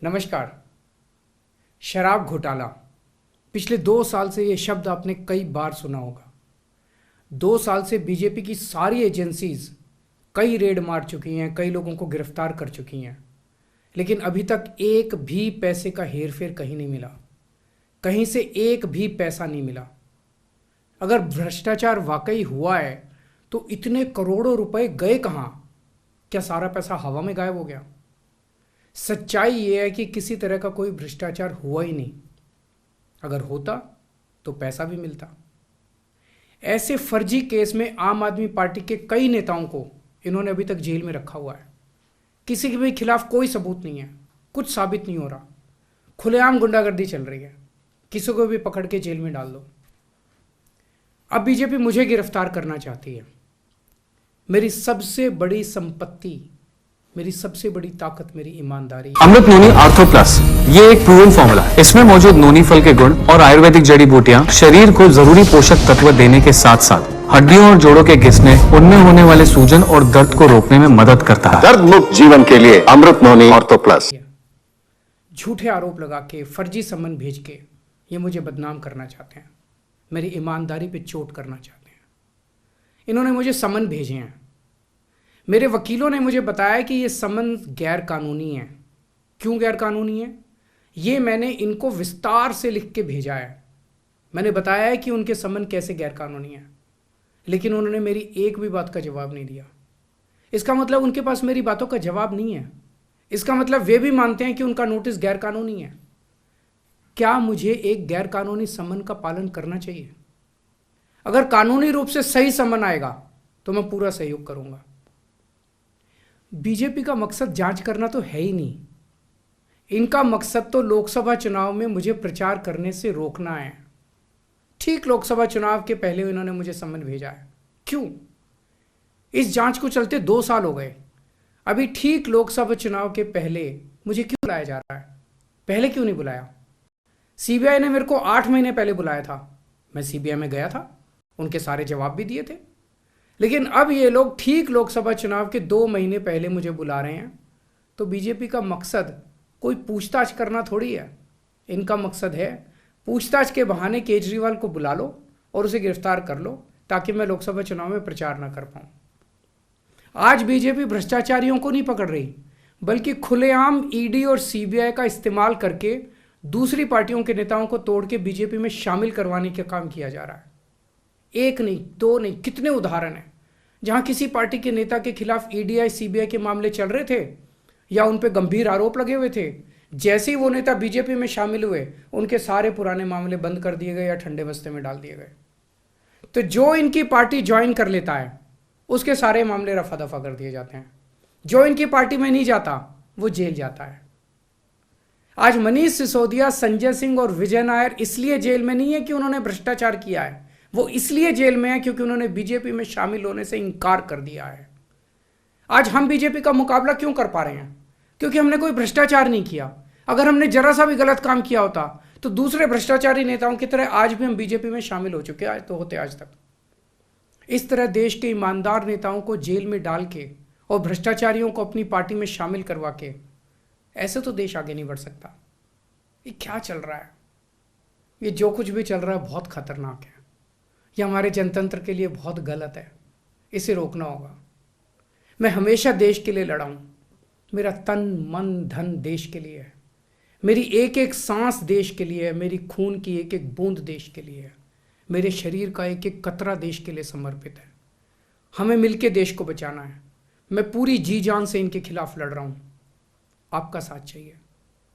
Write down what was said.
नमस्कार। शराब घोटाला, पिछले 2 साल से ये शब्द आपने कई बार सुना होगा। 2 साल से बीजेपी की सारी एजेंसीज कई रेड मार चुकी हैं, कई लोगों को गिरफ्तार कर चुकी हैं, लेकिन अभी तक एक भी पैसे का हेरफेर कहीं नहीं मिला, कहीं से एक भी पैसा नहीं मिला। अगर भ्रष्टाचार वाकई हुआ है तो इतने करोड़ों रुपए गए कहाँ? क्या सारा पैसा हवा में गायब हो गया? सच्चाई ये है कि किसी तरह का कोई भ्रष्टाचार हुआ ही नहीं। अगर होता तो पैसा भी मिलता। ऐसे फर्जी केस में आम आदमी पार्टी के कई नेताओं को इन्होंने अभी तक जेल में रखा हुआ है। किसी के भी खिलाफ कोई सबूत नहीं है, कुछ साबित नहीं हो रहा, खुलेआम गुंडागर्दी चल रही है, किसी को भी पकड़ के जेल में डाल दो। अब बीजेपी मुझे गिरफ्तार करना चाहती है। मेरी सबसे बड़ी संपत्ति, मेरी सबसे बड़ी ताकत मेरी ईमानदारी। अमृत नोनी आर्थो प्लस, ये एक प्रूवन फॉर्मूला है। इसमें मौजूद नोनी फल के गुण और आयुर्वेदिक जड़ी बूटियां शरीर को जरूरी पोषक तत्व देने के साथ साथ हड्डियों और जोड़ों के घिसने, उनमें होने वाले सूजन और दर्द को रोकने में मदद करता है। दर्द मुक्त जीवन के लिए अमृत नोनी आर्थो प्लस। झूठे आरोप लगा के, फर्जी सम्मन भेज के ये मुझे बदनाम करना चाहते हैं, मेरी ईमानदारी पे चोट करना चाहते हैं। इन्होंने मुझे सम्मन भेजे हैं। मेरे वकीलों ने मुझे बताया कि ये सम्मन गैर कानूनी है। क्यों गैर कानूनी है? ये मैंने इनको विस्तार से लिख के भेजा है। मैंने बताया है कि उनके सम्मन कैसे गैर कानूनी है, लेकिन उन्होंने मेरी एक भी बात का जवाब नहीं दिया। इसका मतलब उनके पास मेरी बातों का जवाब नहीं है। इसका मतलब वे भी मानते हैं कि उनका नोटिस गैर कानूनी है। क्या मुझे एक गैर कानूनी सम्मन का पालन करना चाहिए? अगर कानूनी रूप से सही सम्मन आएगा तो मैं पूरा सहयोग करूंगा। बीजेपी का मकसद जांच करना तो है ही नहीं। इनका मकसद तो लोकसभा चुनाव में मुझे प्रचार करने से रोकना है। ठीक लोकसभा चुनाव के पहले इन्होंने मुझे सम्मन भेजा है। क्यों? इस जांच को चलते 2 साल हो गए। अभी ठीक लोकसभा चुनाव के पहले मुझे क्यों बुलाया जा रहा है? पहले क्यों नहीं बुलाया? सीबीआई ने मेरे को 8 महीने पहले बुलाया था। मैं सीबीआई में गया था, उनके सारे जवाब भी दिए थे। लेकिन अब ये लोग ठीक लोकसभा चुनाव के 2 महीने पहले मुझे बुला रहे हैं। तो बीजेपी का मकसद कोई पूछताछ करना थोड़ी है। इनका मकसद है पूछताछ के बहाने केजरीवाल को बुला लो और उसे गिरफ्तार कर लो, ताकि मैं लोकसभा चुनाव में प्रचार ना कर पाऊं। आज बीजेपी भ्रष्टाचारियों को नहीं पकड़ रही, बल्कि खुलेआम ईडी और सीबीआई का इस्तेमाल करके दूसरी पार्टियों के नेताओं को तोड़ के बीजेपी में शामिल करवाने का काम किया जा रहा है। एक नहीं, 2 नहीं, कितने उदाहरण हैं जहां किसी पार्टी के नेता के खिलाफ ईडी सीबीआई के मामले चल रहे थे या उन पे गंभीर आरोप लगे हुए थे। जैसे ही वो नेता बीजेपी में शामिल हुए, उनके सारे पुराने मामले बंद कर दिए गए या ठंडे बस्ते में डाल दिए गए। तो जो इनकी पार्टी ज्वाइन कर लेता है, उसके सारे मामले रफा दफा कर दिए जाते हैं। जो इनकी पार्टी में नहीं जाता, वो जेल जाता है। आज मनीष सिसोदिया, संजय सिंह और विजय नायर इसलिए जेल में नहीं है कि उन्होंने भ्रष्टाचार किया है। वो इसलिए जेल में है क्योंकि उन्होंने बीजेपी में शामिल होने से इनकार कर दिया है। आज हम बीजेपी का मुकाबला क्यों कर पा रहे हैं? क्योंकि हमने कोई भ्रष्टाचार नहीं किया। अगर हमने जरा सा भी गलत काम किया होता तो दूसरे भ्रष्टाचारी नेताओं की तरह आज भी हम बीजेपी में शामिल हो चुके तो होते आज तक। इस तरह देश के ईमानदार नेताओं को जेल में डाल के और भ्रष्टाचारियों को अपनी पार्टी में शामिल करवा के, ऐसे तो देश आगे नहीं बढ़ सकता। ये क्या चल रहा है? ये जो कुछ भी चल रहा है बहुत खतरनाक है। यह हमारे जनतंत्र के लिए बहुत गलत है। इसे रोकना होगा। मैं हमेशा देश के लिए लड़ा हूं। मेरा तन मन धन देश के लिए है। मेरी एक एक सांस देश के लिए है। मेरी खून की एक एक बूंद देश के लिए है। मेरे शरीर का एक एक कतरा देश के लिए समर्पित है। हमें मिलकर देश को बचाना है। मैं पूरी जी जान से इनके खिलाफ लड़ रहा हूं। आपका साथ चाहिए।